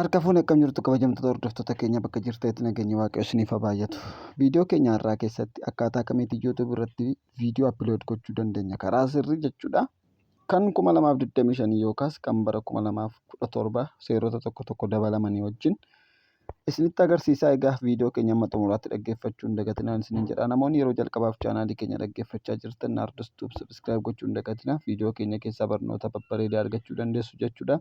Harka fuunee akkam jirtu kabajamtoota hordoftoota keenya bakka jirtanitti nageenya waaqayyoo isiniif haa baay'atu. Viidiyoo keenya har'aa keessatti akkaataa kamiitiin YouTube irratti viidiyoo upload gochuu dandeenya karaa sirrii jechuudha. Kan 2025 yookaas kan bara 2017 seerota tokko dabalamanii wajjin isinitti agarsiisaa. Egaa viidiyoo keenya amma xumuraatti dhaggeeffachuu hin dagatinaa isiniin jedha. Namoonni yeroo jalqabaaf chaanaalii keenya dhaggeeffachaa jirtan naardostuuf subscribe gochuu hin dagatinaa. Viidiyoo keenya keessaa barnoota babbareedaa argachuu dandeessu jechuudha.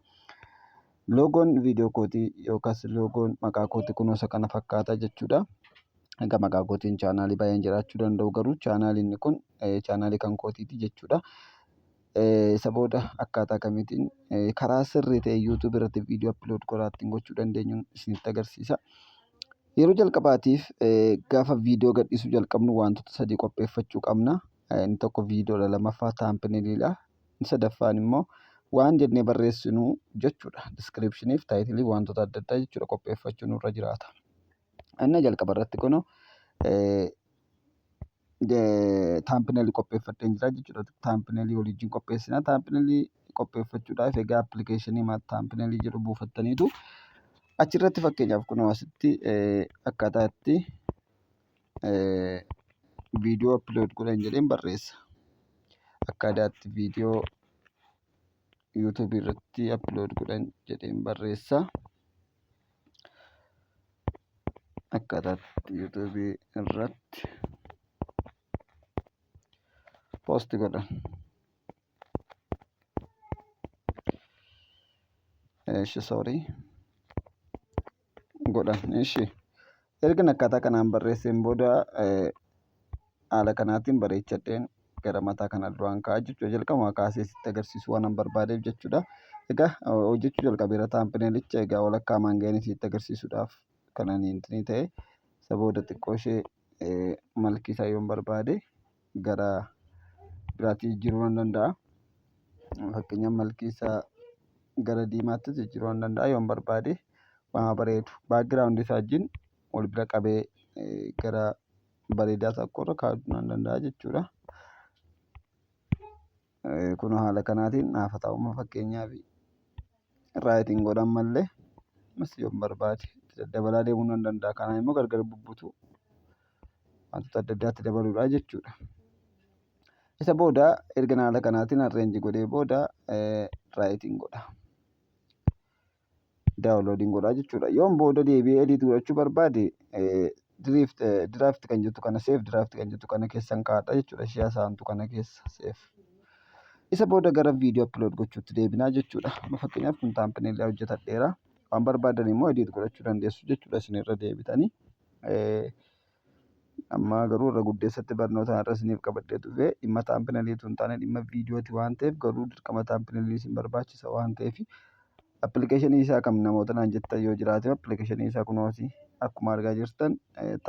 Loogoon viidiyoo kootii yookaas loogoon maqaa kootii kunuunsa kana fakkaata jechuudha. Egaa maqaa kootiin chaanaalii baay'een jiraachuu danda'u, garuu chaanaaliin kun chaanaalii kan kootiiti jechuudha. Isa booda akkaataa kamiitiin karaa sirrii ta'e YouTube irratti viidiyoo upload gochuu dandeenyu isinitti agarsiisa. Yeroo jalqabaatiif gaafa viidiyoo gadhiisuu jalqabnu wantoota sadii qopheeffachuu qabna. Inni tokko viidiyoodha, lammaffaa taampiniidha, inni sadaffaan immoo waan jennee barreessinu jechuudha. Diskiripshiniif taayitilii wantoota adda addaa jechuudha qopheeffachuun nurra jiraata. Inni jalqaba irratti kun taampinelii qopheeffadheen jira jechuudha. Taampinelii waliin qopheessina. Taampinelii qopheeffachuudhaaf egaa appilikeeshinii taampinelii jedhu buufattaniitu achirratti fakkeenyaaf kun asitti akkaataa itti viidiyoo upload godhan jedheen barreessa. Akkaataa itti viidiyoo YouTube irratti upload godhan jedheen barreessa. Akkaataa itti YouTube irratti post godhan. Godhan. Erga akkaataa kanaan barreesseen booda haala kanaatiin bareechadheen gara mataa kana duraan kaa'aa jechuudha. Jalqabuma kaasee sitti agarsiisu waan barbaadeef jechuudha. Egaa hojjechuu jalqabeera taampinelicha. Egaa walakkaa maanga'een sitti agarsiisuudhaaf kanan inni ta'e. Isa booda xiqqoo ishee malkii isaa yoon barbaade gara biraatti jijjiiruu ni danda'a. Fakkeenyaaf malkii isaa gara diimaatti jijjiiruu ni danda'a yoon barbaade. Waan bareedu baakgiraawundi isaa wajjin wal bira qabee gara bareedaa tokko irra kaa'uu ni danda'a jechuudha. Kun haala kanaatiin naaf ta'uma fakkeenyaaf raayitiin godhan malee mas yoon barbaade dabalaa deemuu ni danda'a. Kanaan immoo gargar bubbutuu wantoota adda addaatti dabaluudha jechuudha. Isa booda erga haala kanaatiin arreenji godhee booda raayitiin godha. Daawunloodiin godhaa jechuudha. Yoon booda deebi'ee ediit godhachuu barbaade diraaft kan jettu kana seef diraaft kan jettu kana keessan kaa'adha jechuudha. Ishee hasaamtu kana keessa seef. Isa booda gara viidiyoo upload gochuutti deebinaa jechuudha. Fakkeenyaaf kun taampinelii hojjetadheera. Waan barbaadan immoo ediit godhachuu dandeessu jechuudha isinirra deebitanii. Amma garuu irra guddeessatti barnoota irra isiniif qabadhee dhufe dhimma taampineliitu hin taane dhimma viidiyooti waan ta'eef, garuu dirqama taampinelii isin barbaachisa waan ta'eef appilikeeshinii isaa kam namoota naan jettan yoo jiraate appilikeeshinii isaa kunooti akkuma argaa jirtan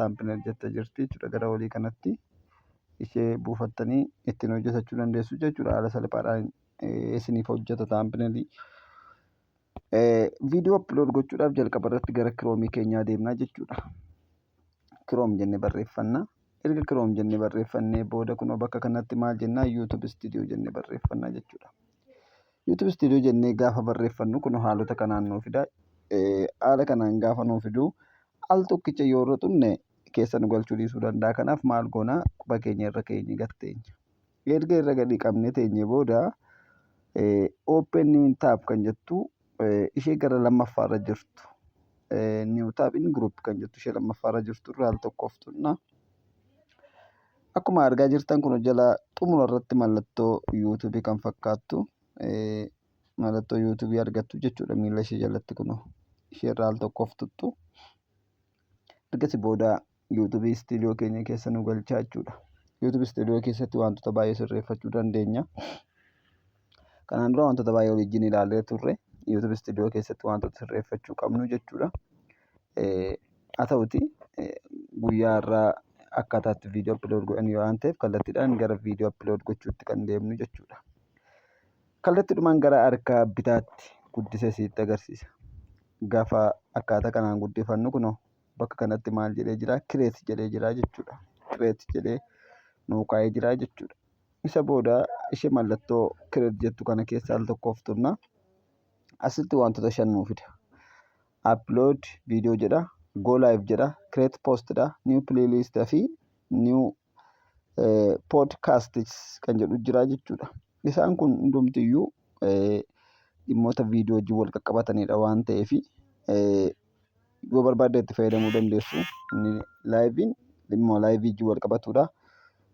taampinel jettee jirti jechuudha. Gara olii kanatti ishee buufattanii ittiin hojjetachuu dandeessu jechuudha. Haala salphaadhaan isiniif hojjeta taampinelii. Viidiyoo upload gochuudhaaf jalqaba irratti gara kiroomii keenyaa deemnaa jechuudha. Kiroom jennee barreeffannaa. Erga kiroom jennee barreeffannee booda kunoo bakka kanatti maal jennaa YouTube Studio jennee barreeffannaa jechuudha. YouTube Studio jennee gaafa barreeffannu kun haalota kanaan nuu fida. Haala kanaan gaafa nuu fidu al tokkicha yoo irra xunne keessa nu galchuu dhiisuu danda'a. Kanaaf maal goonaa quba keenya irra keenye gatteenya. Erga irra gadi qabnee teenye booda open new tab kan jettu ishee gara lammaffaa irra jirtu. New tab in group kan jettu ishee lammaffaa irra jirtu irraa al tokkoof xunna. Akkuma argaa jirtan kun jala xumura irratti mallattoo YouTube kan fakkaattu mallattoo YouTube argattu jechuudha. Miila ishee jalatti kun ishee irraa al tokkoof tuttu. Ergasii booda YouTube Studio keenya keessa nu galchaa jechuudha. YouTube Studio keessatti wantoota baay'ee sirreeffachuu dandeenya. Kanaan dura wantoota baay'ee waliin ilaallee turre. YouTube Studio keessatti wantoota sirreeffachuu qabnu jechuudha. Haa ta'uti guyyaa irraa akkaataa itti viidiyoo upload godhan waan ta'eef kallattiidhaan gara viidiyoo upload gochuutti kan deemnu jechuudha. Kallattiidhumaan gara harka bitaatti guddisee sitti agarsiisa. Gaafa akkaataa kanaan guddifannu kunoo bakka kanatti maal jedhee jira? Kireet jedhee jira jechuudha. Kireet jedhee nuu kaa'ee jira jechuudha. Isa booda ishee mallattoo kireet jettu kana keessa al tokkoof tunna. Asitti wantoota 5 nuu fida. upload video jedha, go live jedha, create post dha, new playlist fi new podcasts kan jedhu jira jechuudha. Isaan kun hundumtiyyuu dhimmoota viidiyoo wajjin wal qaqqabatanidha waan ta'eef yoo barbaadde itti fayyadamuu dandeessu. Inni laayiviin dhimma laayivii wajjin wal qabatudha.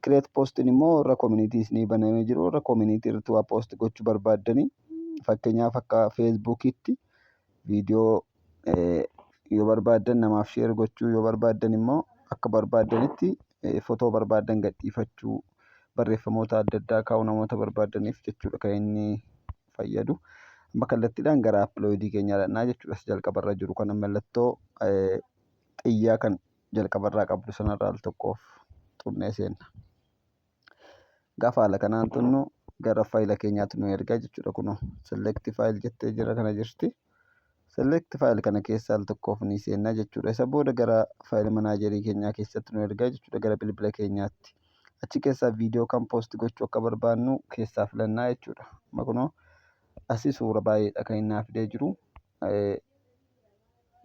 Create postiin immoo warra communities ni banamee jiru, warra community irratti waa post gochuu barbaaddanii fakkeenyaaf akka feesbuukiitti viidiyoo yoo barbaaddan namaaf share gochuu yoo barbaaddan immoo akka barbaaddanitti footoo barbaadan gadhiifachuu barreeffamoota adda addaa kaa'uu namoota barbaadaniif jechuudha kan inni fayyadu. Amma kallattiidhaan gara uploadii keenyaa dhaqnaa jechuudha. Jalqabarra jiru kana mallattoo xiyyaa kan jalqabarraa qabdu sanarraa al tokkoof xunnee seenna. Gaafa haala kanaan xunnu gara faayila keenyaatti nu ergaa jechuudha. Kunoo select file jettee jira kana jirti. Select file kana keessa al tokkoof ni seenna jechuudha. Isa booda gara faayil manaajerii keenyaa keessatti nu ergaa jechuudha. Gara bilbila keenyaatti achi keessaa viidiyoo kan post gochuu akka barbaannu keessaa filannaa jechuudha. Amma kunoo asii suura baay'eedha kan inni fidee jiru.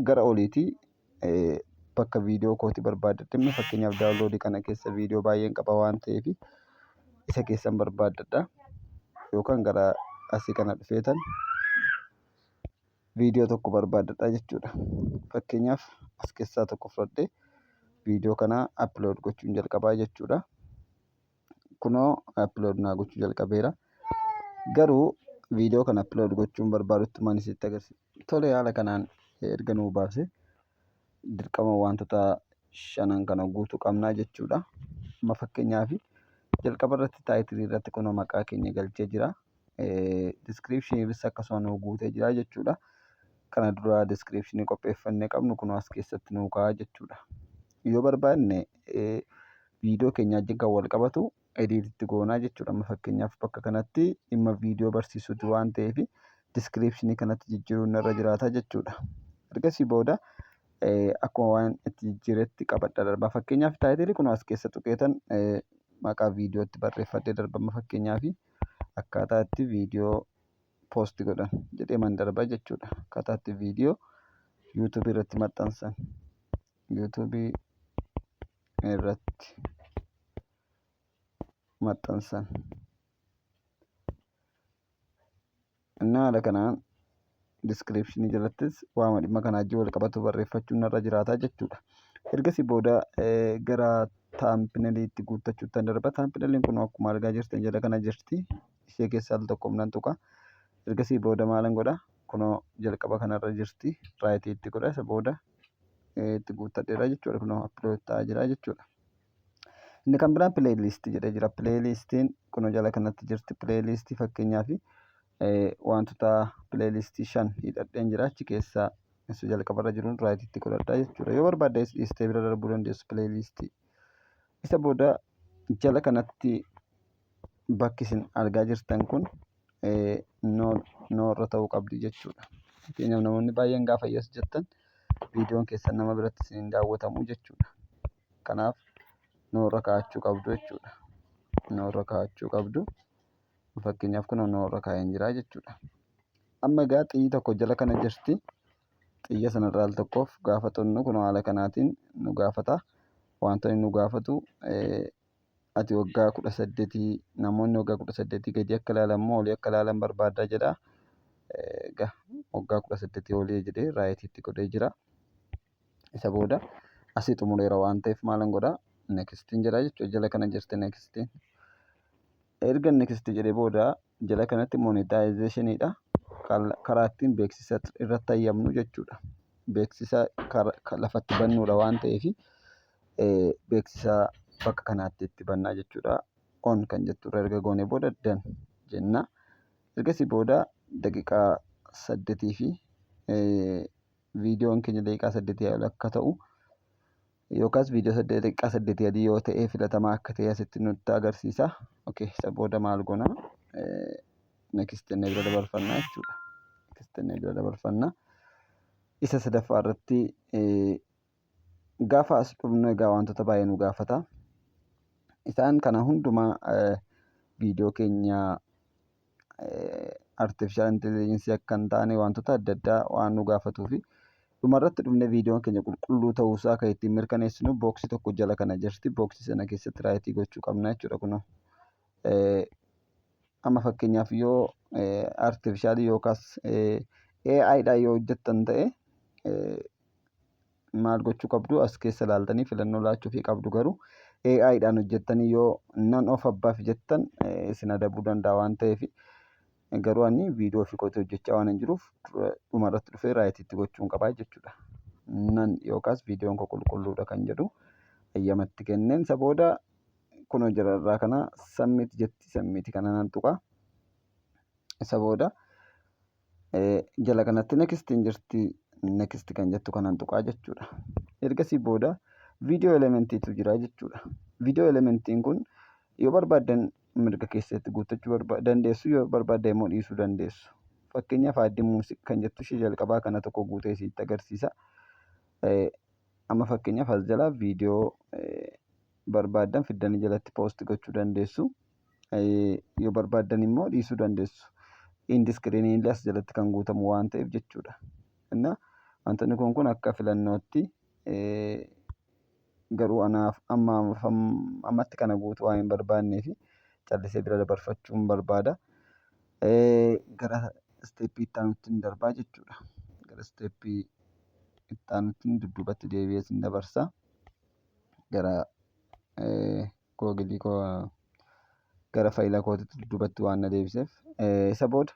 Gara oliitii bakka viidiyoo kooti barbaadadhe fakkeenyaaf daawunloodii kana keessa viidiyoo baay'een qaba waan ta'eef isa keessan barbaadadha. Yookaan gara asii kana dhufeetan viidiyoo tokko barbaadadha jechuudha. Fakkeenyaaf as keessaa tokko fudhadhee viidiyoo kana upload gochuun jalqabaa jechuudha. Kunoo upload naa gochuu jalqabeera. Garuu viidiyoo kana upload gochuun barbaadutti maal sitti agarsiisa. Tole haala kanaan erga nuu baase dirqama wantoota 5 kana guutuu qabnaa jechuudha. Amma fakkeenyaaf jalqaba irratti taayitilii irratti kunoo maqaa keenya galchee jira. Descriptioniinis akkasuma nuu guutee jira jechuudha. Kana dura descriptionii qopheeffannee qabnu kunoo as keessatti nuu kaa'aa jechuudha. Yoo barbaadne viidiyoo keenya wajjin kan wal qabatu editiitti goonaa jechuudha. Amma fakkeenyaaf bakka kanatti dhimma viidiyoo barsiisuuti waan ta'eef descriptionii kanatti jijjiiruun irra jiraata jechuudha. Ergasii booda akkuma waan itti jijjiiretti qabadha darba. Fakkeenyaaf taayitilii kunoo as keessa tuqeetan maqaa viidiyootti barreeffadhee darba. Fakkeenyaaf akkaataa itti viidiyoo post godhan jedhee man darba jechuudha. Akkaataa itti viidiyoo YouTube irratti maxxansan. YouTube irratti maxxansan. Innaa haala kanaan descriptionii jalattis waama dhimma kanaa wajjin wal qabatu barreeffachuun irra jiraata jechuudha. Ergasii booda gara taampinaliitti guuttachuutti darba. Taampinaliin kun akkuma argaa jirtan jala kana jirti. Ishee keessaa al tokko nan tuqa. Ergasii booda maalan godha? Kunoo jalqaba kanarra jirti. Raayitiitti godha. Isa booda itti guuttadheera jechuudha. Kunoo upload ta'aa jira jechuudha. Inni kan biraan pileeyiliistii jedhee jira. Pileeyiliistiin kunoo jala kanatti jirti. Pileeyiliistii fakkeenyaaf wantoota pileeyiliistii 5 hidhadheen jira. Achi keessaa isa jalqabarra jiruun raayitiitti godhadha jechuudha. Yoo barbaaddes dhiistee bira darbuu dandeessu pileeyiliistii. Isa booda jala kanatti bakki isin argaa jirtan kun noorra ta'uu qabdi jechuudha. Fakkeenyaaf namoonni baay'een gaafa yes jettan viidiyoon keessan nama biratti isin daawwatamu jechuudha. Kanaaf noorra kaa'achuu qabdu jechuudha. Noorra kaa'achuu qabdu. Fakkeenyaaf kun noorra kaa'een jira jechuudha. Amma egaa xiyyi tokko jala kana jirti. Xiyya sanarraa al tokkoof gaafa xunnu kun haala kanaatiin nu gaafata. Wantoonni nu gaafatu ati waggaa 18 namoonni waggaa 18 gadi akka ilaalan moo olii akka ilaalan barbaaddaa jedha. Waggaa 18 olii jedhee raayitiitti godhee jira. Isa booda asii xumureera waan ta'eef maalan godha nekstiin jedha jechuudha. Jala kana jirti nekstiin. Erga nekstii jedhee booda jala kanatti monetizationiidha. Karaa ittiin beeksisa irratti hayyamnu jechuudha. Beeksisa lafatti bannuudha waan ta'eef beeksisa bakka kanaatti itti bannaa jechuudha. On kan jetturra erga goonee booda dan jenna. Ergasii booda daqiiqaa 8 fi viidiyoon keenya daqiiqaa 8 akka ta'u yookaas viidiyoo daqiiqaa 8 adii yoo ta'e filatamaa akka ta'e asitti nutti agarsiisa. Isa booda maal goona? Nekistennee bira dabarfannaa jechuudha. Nekistennee bira dabarfannaa. Isa sadaffaa irratti gaafa as dhufnu egaa wantoota baay'ee nu gaafata. Isaan kana hundumaa viidiyoo keenya artificial intelligence akka hin taane wantoota adda addaa waan nu gaafatuufi Dhumarratti dhufnee viidiyoon keenya qulqulluu ta'uusaa kan ittiin mirkaneessinu booksii tokko jala kana jirti. Booksii sana keessatti raayitii gochuu qabna jechuudha. Kunoo amma fakkeenyaaf yoo artifishaalii yookaas AIdhaan yoo hojjettan ta'e maal gochuu qabdu? As keessa ilaaltanii filannoo laachuufii qabdu. Garuu AIdhaan hojjettanii yoo nan of abbaaf jettan isin adabuu danda'a waan ta'eef, garuu ani viidiyoo ofii kootii hojjechaa waan hin jiruuf dhumarratti dhufee raayitiitti gochuun qabaa jechuudha. Nan yookaas viidiyoon koo qulqulluudha kan jedhu eeyyamatti kenneen isa booda kunoo jirarraa kana sammiit jetti. Sammiiti kana nan tuqaa. Isa booda jala kanatti nekistiin jirti. Nekisti kan jettu kanan tuqaa jechuudha. Ergasii booda viidiyoo elementiitu jira jechuudha. Viidiyoo elementiin kun yoo barbaaddan mirga keessatti guuttachuu dandeessu, yoo barbaaddan immoo dhiisuu dandeessu. Fakkeenyaaf aaddii muuziqaa kan jettu ishee jalqabaa kana tokko guutee isitti agarsiisa. Amma fakkeenyaaf as jala viidiyoo barbaaddan fiddanii jalatti poost gochuu dandeessu. Yoo barbaaddan immoo dhiisuu dandeessu. Indiskiriinii illee as jalatti kan guutamu waan ta'eef jechuudha. Innaa wantoonni kun akka filannootti garuu anaaf ammatti kana guutuu waan hin barbaanneef callisee bira dabarfachuun barbaada. Gara isteeppii itti aanutti darbaa jechuudha. Gara isteeppii itti aanutti dudduubatti deebi'ee sin dabarsa. Gara googilii koo gara faayilaa kootitti dudduubatti waan na deebiseef isa booda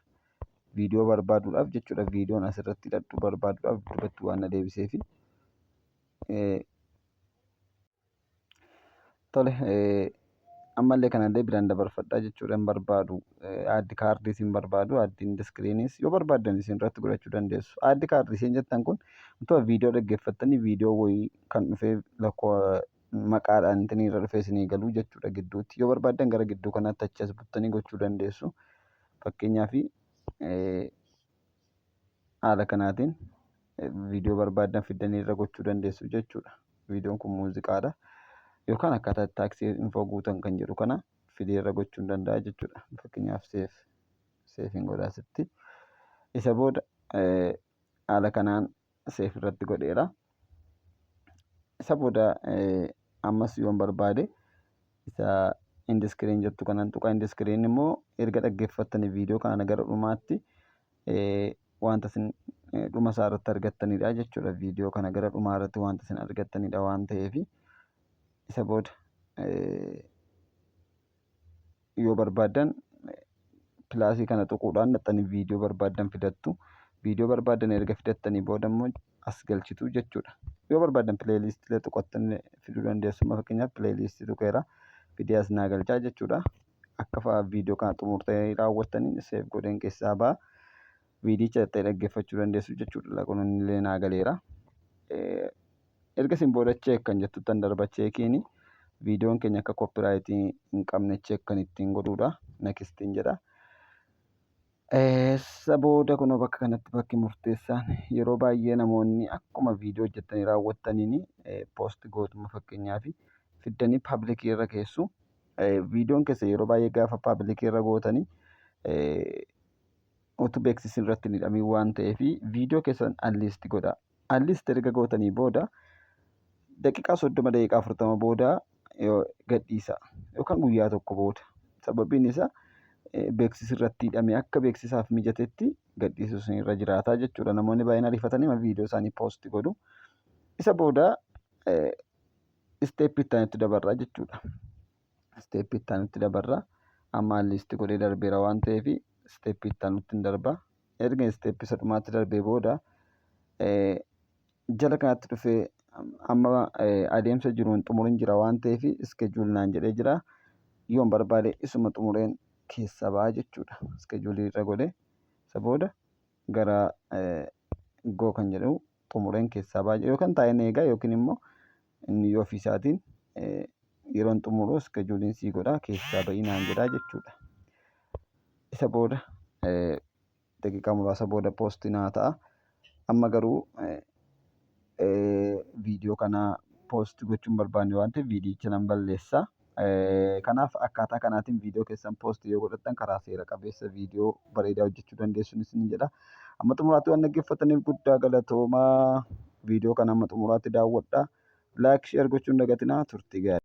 viidiyoo barbaaduudhaaf jechuudha. Viidiyoon asirratti hidhadhu barbaaduudhaaf dudduubatti waan na deebiseef tole ammallee kanallee biraan dabarfadhaa jechuudha. Hin barbaadu aaddi kaardii isin barbaadu, aaddiin indiskiriiniis yoo barbaaddan isin irratti godhachuu dandeessu. Aaddi kaardii isin jettan kun wantoota viidiyoo dhaggeeffattanii viidiyoo wayii kan dhufee lakkoo maqaadhaan isinii irra dhufee isinii galuu jechuudha gidduutti. Yoo barbaaddan gara gidduu kanaatti achi as buttanii gochuu dandeessu. Fakkeenyaaf haala kanaatiin viidiyoo barbaaddan fiddanii irra gochuu dandeessu jechuudha. Viidiyoon kun muuziqaadha. Yookaan akkaataa taaksii infoo guutan kan jedhu kana fidee irra gochuu hin danda'a jechuudha. Fakkeenyaaf seefiin godhaasitti. Isa booda haala kanaan seef irratti godheera. Isa booda ammas yoon barbaade isa indiskiriin jettu kanan tuqaa. Indiskiriin immoo erga dhaggeeffattanii viidiyoo kana gara dhumaatti wanta isin dhuma isaa irratti argattanidha jechuudha. Viidiyoo kana gara dhumaa irratti wanta isin argattanidha waan ta'eef isa booda yoo barbaaddan pilaasii kana tuquudhaan dhaxxanii viidiyoo barbaaddan fidattu. Viidiyoo barbaaddan erga fidattanii booda immoo as galchitu jechuudha. Yoo barbaaddan pileeliistiilee tuqattanii fiduu dandeessu. Fakkeenyaaf pileeliistii tuqeera fidee as naa galchaa jechuudha. Akka fa'aa viidiyoo kana xumurtanii raawwattaniin seef godheen keessaa ba'a. Viidiyicha ta'ee dhaggeeffachuu dandeessu jechuudha. Kun illee naa galeera. Ergasiin booda cheek kan jettutti darba. Cheekiin viidiyoon keenya akka koppiraayitii hin qabne cheek kan ittiin godhuudha. Nekistiin jedha. Isa booda kunoo bakka kanatti bakki murteessaan yeroo baay'ee namoonni akkuma viidiyoo hojjettanii raawwattaniin poost gootuma fakkeenyaaf fiddanii paabliikii irra keessu. Viidiyoon keessa yeroo baay'ee gaafa paabliikii irra gootanii utuu beeksisni irratti hin hidhamiin waan ta'eef viidiyoo keessan alliisti godha. Alliisti erga gootanii booda daqiiqaa 30 daqiiqaa 40 booda gadhiisa yookaan guyyaa tokko booda. Sababiin isaa beeksisni irratti hidhamee akka beeksisaaf mijatetti gadhiisuun irra jiraata jechuudha. Namoonni baay'een ariifatanii viidiyoo isaanii poost godhu. Isa booda isteeppii itti aanutti dabarra jechuudha. Isteeppii itti aanutti dabarra. Amma alliisti godhee darbeera waan ta'eef isteeppii itti aanutti darba. Erga isteeppii isa dhumaatti darbee booda jala kanatti dhufee amma adeemsa jiruun xumuriin jira waan ta'eef iskejuul naan jedhee jira. Yoon barbaade isuma xumureen keessa ba'a jechuudha. Iskejuulii irra godhee isa booda gara goo kan jedhu xumureen keessaa ba'a yookaan taa'een eegaa yookiin immoo inni yoo ofiisaatiin yeroon xumuru iskejuuliin sii godha keessaa ba'ii naan jedhaa jechuudha. Isa booda daqiiqaa muraasa booda poostii naa ta'a. Amma garuu viidiyoo kana poost gochuun barbaanne waan ta'eef viidiyicha nan balleessa. Kanaaf akkaataa kanaatiin viidiyoo keessan poost yoo godhattan karaa seera qabeessa viidiyoo bareedaa hojjechuu dandeessuun isin jedha. Amma xumuraatti waan dhaggeeffataniif guddaa galatoomaa. Viidiyoo kana amma xumuraatti daawwadhaa. Laayik, sheer gochuun hin dagatinaa. Turtii gaarii.